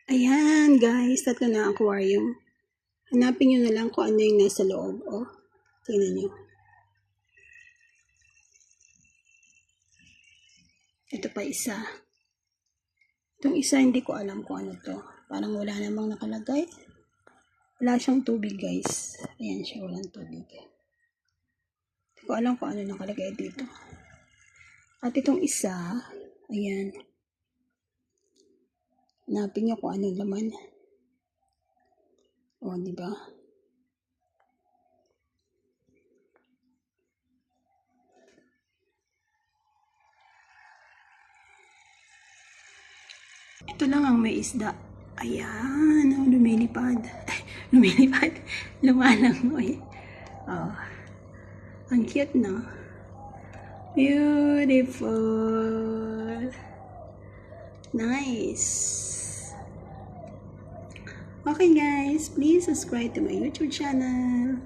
Ayan guys, tatlo na aquarium. Hanapin nyo na lang kung ano yung nasa loob. Oh, tingnan nyo. Ito pa isa. Itong isa hindi ko alam kung ano to. Parang wala namang nakalagay. Wala siyang tubig guys. Ayan siya, walang tubig. Hindi ko alam kung ano nakalagay dito. At itong isa, ayan. Hanapin nyo kung ano laman. O, di ba? Ito lang ang may isda. Ayan, oh, lumilipad. Lumilipad. Lumalangoy. Oh, ang cute, no? Beautiful. Nice. Okay guys, please subscribe to my YouTube channel.